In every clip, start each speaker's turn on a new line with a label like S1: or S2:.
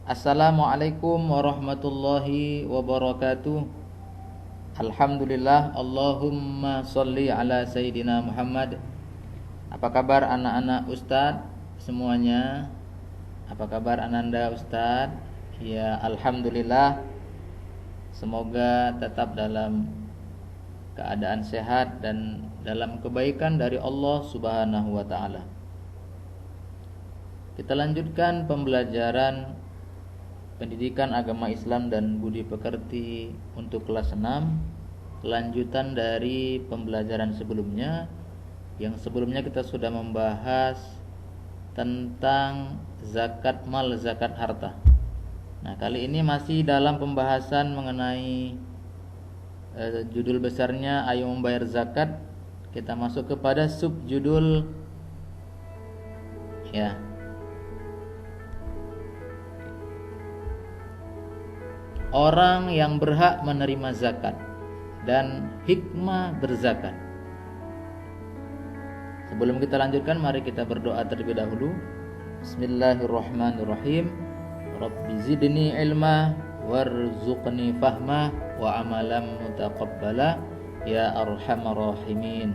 S1: Assalamualaikum warahmatullahi wabarakatuh. Alhamdulillah, Allahumma sholli ala Sayyidina Muhammad. Apa kabar anak-anak Ustadz semuanya? Apa kabar Ananda Ustadz? Ya, Alhamdulillah. Semoga tetap dalam keadaan sehat dan dalam kebaikan dari Allah Subhanahu wa ta'ala. Kita lanjutkan pembelajaran Pendidikan Agama Islam dan Budi Pekerti untuk kelas 6, kelanjutan dari pembelajaran sebelumnya. Yang sebelumnya kita sudah membahas tentang zakat mal, zakat harta. Nah, kali ini masih dalam pembahasan mengenai judul besarnya Ayo Membayar Zakat. Kita masuk kepada subjudul orang yang berhak menerima zakat dan hikmah berzakat. Sebelum kita lanjutkan, mari kita berdoa terlebih dahulu. Bismillahirrahmanirrahim. Rabbi zidni ilma warzuqni fahma wa amalan mutaqabbala ya arhamar rahimin.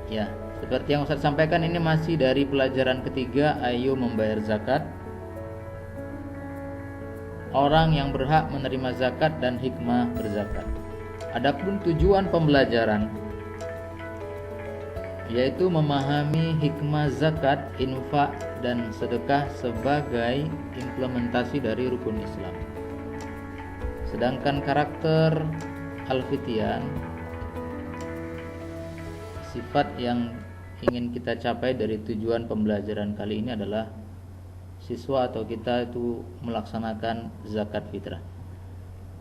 S1: Ya, seperti yang Ustaz sampaikan, ini masih dari pelajaran ketiga Ayo Membayar Zakat. Orang yang berhak menerima zakat dan hikmah berzakat. Adapun tujuan pembelajaran yaitu memahami hikmah zakat, infak dan sedekah sebagai implementasi dari rukun Islam. Sedangkan karakter al-fityan, sifat yang ingin kita capai dari tujuan pembelajaran kali ini adalah siswa atau kita itu melaksanakan zakat fitrah.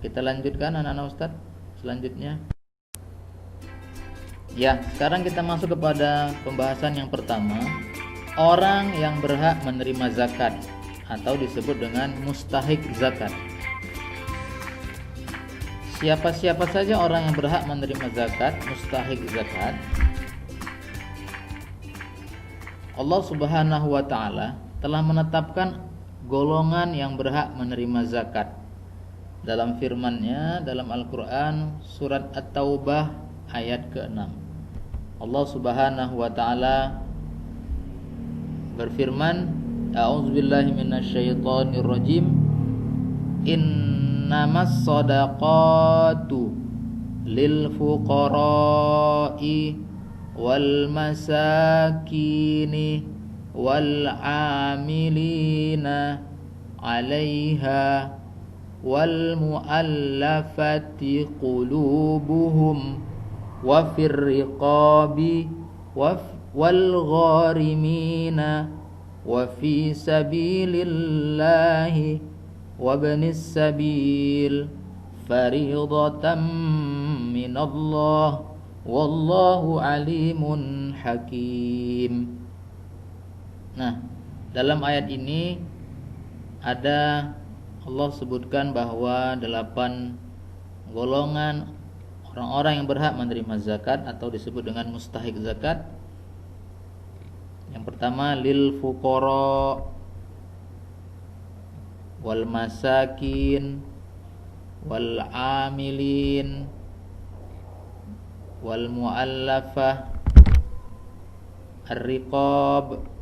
S1: Kita lanjutkan anak-anak Ustadz selanjutnya. Ya, sekarang kita masuk kepada pembahasan yang pertama, orang yang berhak menerima zakat atau disebut dengan mustahik zakat. Siapa-siapa saja orang yang berhak menerima zakat, mustahik zakat? Allah Subhanahu wa ta'ala telah menetapkan golongan yang berhak menerima zakat dalam firman-Nya dalam Al-Qur'an surat At-Taubah ayat ke-6. Allah Subhanahu wa taala berfirman, A'udzubillahi minasyaitonir rajim. Innamas shadaqatu lil fuqara'i wal masakini wal amilina 'alaiha wal mu'allafati qulubuhum wa fir riqabi wal gharimina wa fi sabilillahi wa ibnis sabil fariidatan minallah wallahu alimun hakim. Nah, dalam ayat ini ada Allah sebutkan bahwa 8 golongan orang-orang yang berhak menerima zakat atau disebut dengan mustahik zakat. Yang pertama, lil fuqara wal masakin wal amilin wal muallafah ar-riqab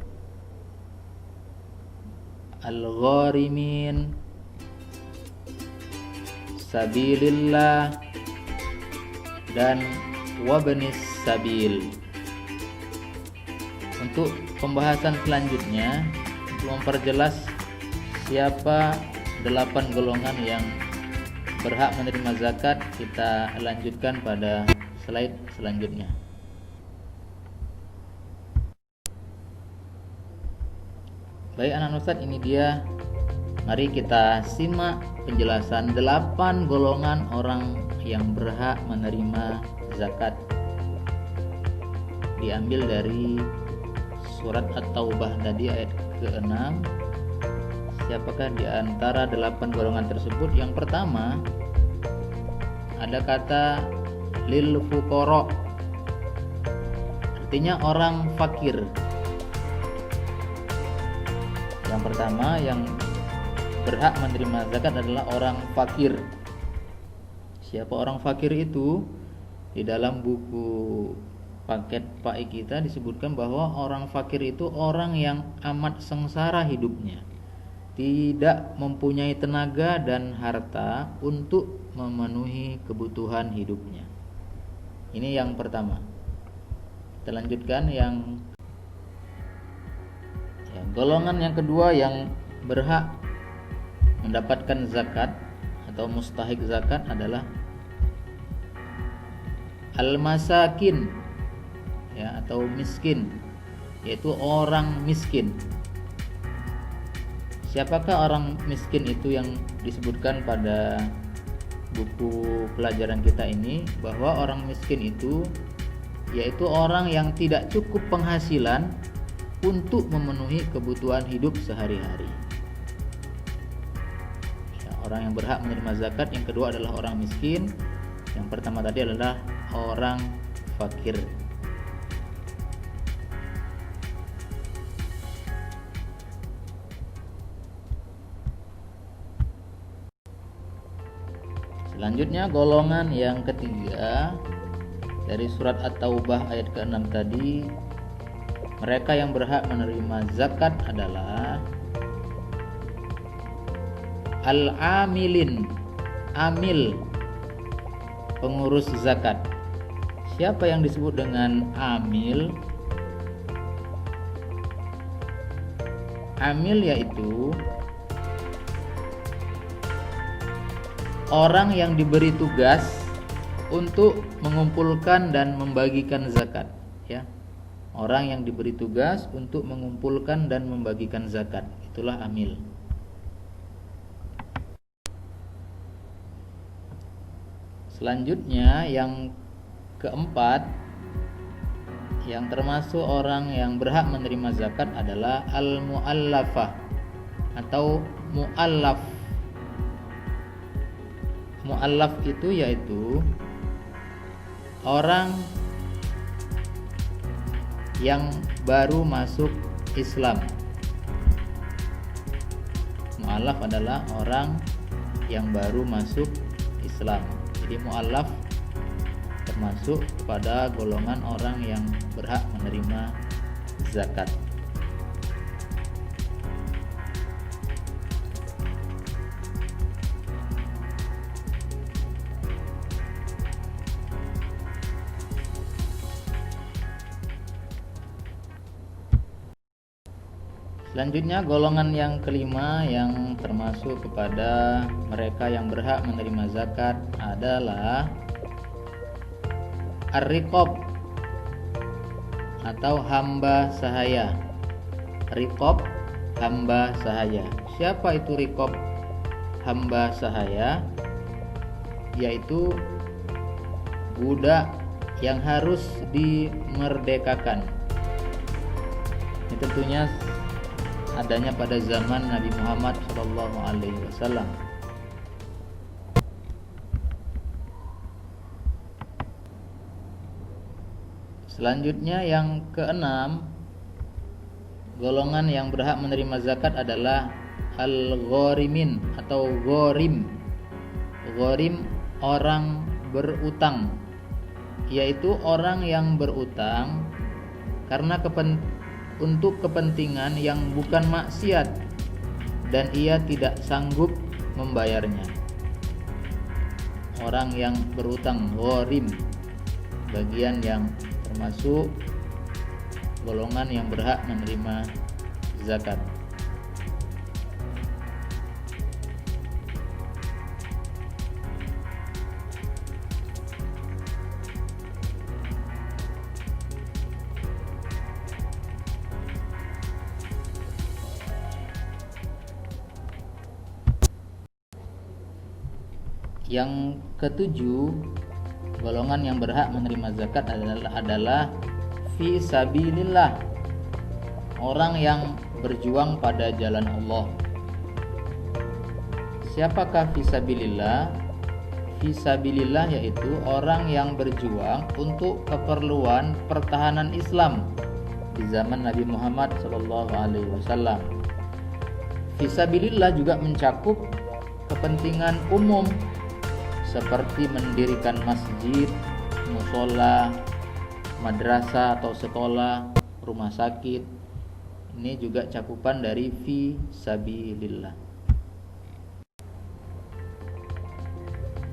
S1: al-gharimin sabilillah dan wabnis sabil. Untuk pembahasan selanjutnya, untuk memperjelas siapa 8 golongan yang berhak menerima zakat, kita lanjutkan pada slide selanjutnya. Baik anak Ustadz, ini dia. Mari kita simak penjelasan 8 golongan orang yang berhak menerima zakat. Diambil dari surat At-Taubah tadi ayat ke-6. Siapakah di antara 8 golongan tersebut? Yang pertama, ada kata lil fuqara, artinya orang fakir. Yang pertama yang berhak menerima zakat adalah orang fakir. Siapa orang fakir itu? Di dalam buku paket PAI kita disebutkan bahwa orang fakir itu orang yang amat sengsara hidupnya, tidak mempunyai tenaga dan harta untuk memenuhi kebutuhan hidupnya. Ini yang pertama. Kita lanjutkan yang golongan yang kedua yang berhak mendapatkan zakat atau mustahik zakat adalah al-masakin, ya, atau miskin, yaitu orang miskin. Siapakah orang miskin itu yang disebutkan pada buku pelajaran kita ini? Bahwa orang miskin itu yaitu orang yang tidak cukup penghasilan untuk memenuhi kebutuhan hidup sehari-hari. Ya, orang yang berhak menerima zakat yang kedua adalah orang miskin. Yang pertama tadi adalah orang fakir. Selanjutnya golongan yang ketiga dari surat At-Taubah ayat ke-6 tadi, mereka yang berhak menerima zakat adalah al-amilin, amil, pengurus zakat. Siapa yang disebut dengan amil? Amil yaitu orang yang diberi tugas untuk mengumpulkan dan membagikan zakat, ya. Orang yang diberi tugas untuk mengumpulkan dan membagikan zakat, itulah amil. Selanjutnya yang keempat yang termasuk orang yang berhak menerima zakat adalah al-mu'allafah atau mu'allaf. Mu'allaf itu yaitu orang yang baru masuk Islam. Mu'allaf adalah orang yang baru masuk Islam. Jadi mu'allaf termasuk kepada golongan orang yang berhak menerima zakat. Selanjutnya golongan yang kelima yang termasuk kepada mereka yang berhak menerima zakat adalah ar-riqab atau hamba sahaya. Riqab, hamba sahaya. Siapa itu riqab, hamba sahaya? Yaitu budak yang harus dimerdekakan. Ini tentunya adanya pada zaman Nabi Muhammad SAW. Selanjutnya yang keenam, golongan yang berhak menerima zakat adalah al-ghorimin atau ghorim. Ghorim orang berutang, yaitu orang yang berutang karena untuk kepentingan yang bukan maksiat dan ia tidak sanggup membayarnya. Orang yang berutang, ghorim, bagian yang termasuk golongan yang berhak menerima zakat. Yang ketujuh, golongan yang berhak menerima zakat adalah fi sabilillah, orang yang berjuang pada jalan Allah. Siapakah fi sabilillah? Fi sabilillah yaitu orang yang berjuang untuk keperluan pertahanan Islam di zaman Nabi Muhammad SAW. Fisabilillah juga mencakup kepentingan umum seperti mendirikan masjid, musola, madrasah atau sekolah, rumah sakit. Ini juga cakupan dari fisabilillah.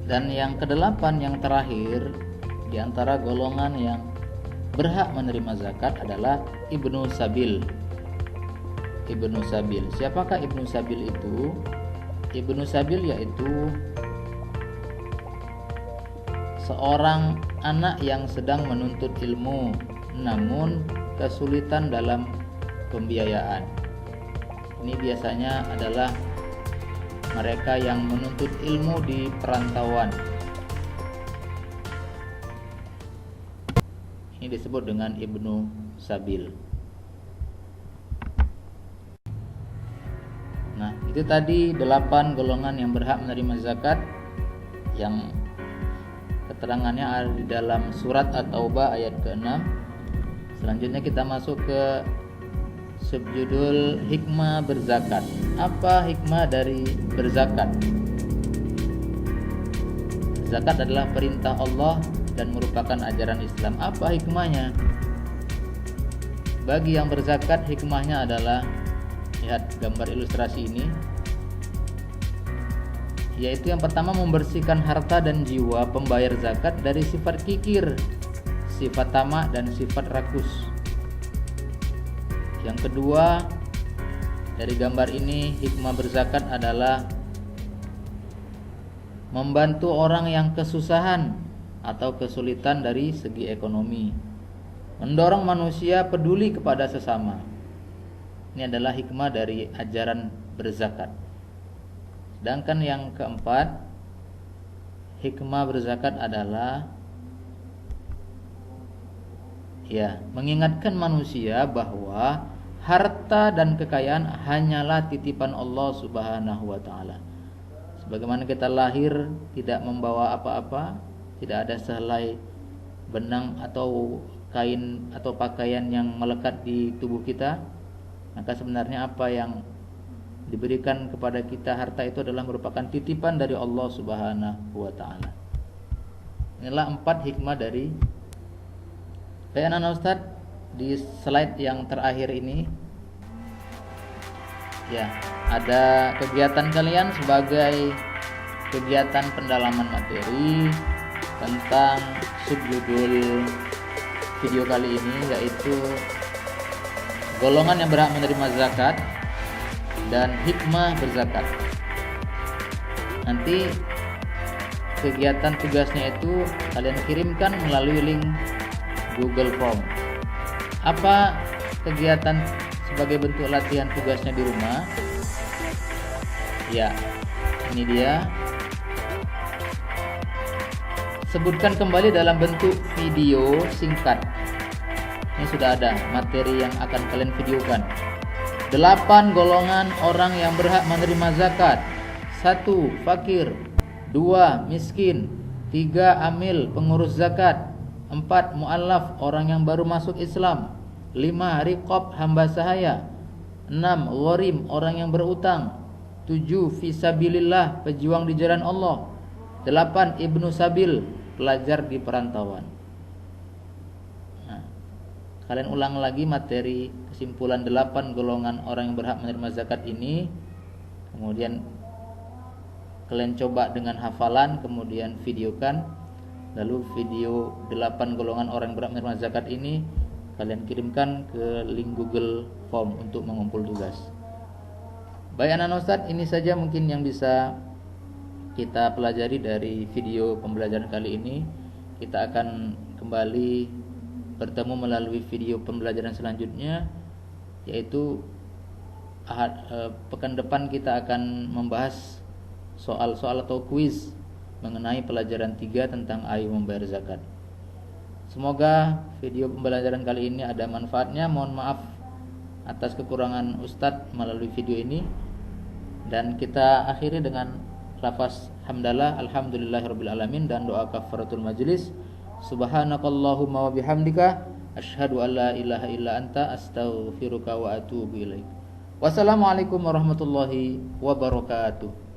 S1: Dan yang kedelapan, yang terakhir di antara golongan yang berhak menerima zakat adalah Ibnu Sabil. Ibnu Sabil. Siapakah Ibnu Sabil itu? Ibnu Sabil yaitu seorang anak yang sedang menuntut ilmu namun kesulitan dalam pembiayaan. Ini biasanya adalah mereka yang menuntut ilmu di perantauan. Ini disebut dengan Ibnu Sabil. Nah, itu tadi 8 golongan yang berhak menerima zakat yang keterangannya ada di dalam surat At-Taubah ayat ke-6. Selanjutnya kita masuk ke subjudul hikmah berzakat. Apa hikmah dari berzakat? Zakat adalah perintah Allah dan merupakan ajaran Islam. Apa hikmahnya? Bagi yang berzakat, hikmahnya adalah, lihat gambar ilustrasi ini, yaitu yang pertama membersihkan harta dan jiwa pembayar zakat dari sifat kikir, sifat tamak dan sifat rakus. Yang kedua, dari gambar ini hikmah berzakat adalah membantu orang yang kesusahan atau kesulitan dari segi ekonomi, mendorong manusia peduli kepada sesama. Ini adalah hikmah dari ajaran berzakat. Sedangkan yang keempat, hikmah berzakat adalah mengingatkan manusia bahwa harta dan kekayaan hanyalah titipan Allah Subhanahu wa taala. Sebagaimana kita lahir tidak membawa apa-apa, tidak ada sehelai benang atau kain atau pakaian yang melekat di tubuh kita, maka sebenarnya apa yang diberikan kepada kita, harta itu adalah merupakan titipan dari Allah Subhanahu wa taala. Inilah 4 hikmah dari Ustaz. Di slide yang terakhir ini ada kegiatan kalian sebagai kegiatan pendalaman materi tentang subjudul video kali ini, yaitu golongan yang berhak menerima zakat dan hikmah berzakat. Nanti kegiatan tugasnya itu kalian kirimkan melalui link Google Form. Apa kegiatan sebagai bentuk latihan tugasnya di rumah? Ini dia. Sebutkan kembali dalam bentuk video singkat. Ini sudah ada materi yang akan kalian videokan. 8 golongan orang yang berhak menerima zakat. 1. Fakir. 2. Miskin. 3. Amil, pengurus zakat. 4. Mu'allaf, orang yang baru masuk Islam. 5. Riqab, hamba sahaya. 6. Gharim, orang yang berutang. 7. Fisabilillah, pejuang di jalan Allah. 8. Ibnu Sabil, pelajar di perantauan. Kalian ulang lagi materi kesimpulan 8 golongan orang yang berhak menerima zakat ini. Kemudian kalian coba dengan hafalan, kemudian videokan. Lalu video 8 golongan orang yang berhak menerima zakat ini kalian kirimkan ke link Google Form untuk mengumpul tugas. Baik anak Ustaz, ini saja mungkin yang bisa kita pelajari dari video pembelajaran kali ini. Kita akan kembali bertemu melalui video pembelajaran selanjutnya, yaitu pekan depan kita akan membahas soal-soal atau kuis mengenai pelajaran 3 tentang ayo membayar zakat. Semoga video pembelajaran kali ini ada manfaatnya. Mohon maaf atas kekurangan Ustadz melalui video ini. Dan kita akhiri dengan lafaz hamdalah, alhamdulillahirabbil alamin, dan doa kafaratul majlis. Subhanakallahumma wa bihamdika asyhadu an la ilaha illa anta astaghfiruka wa atubu ilaik. Wassalamualaikum warahmatullahi wabarakatuh.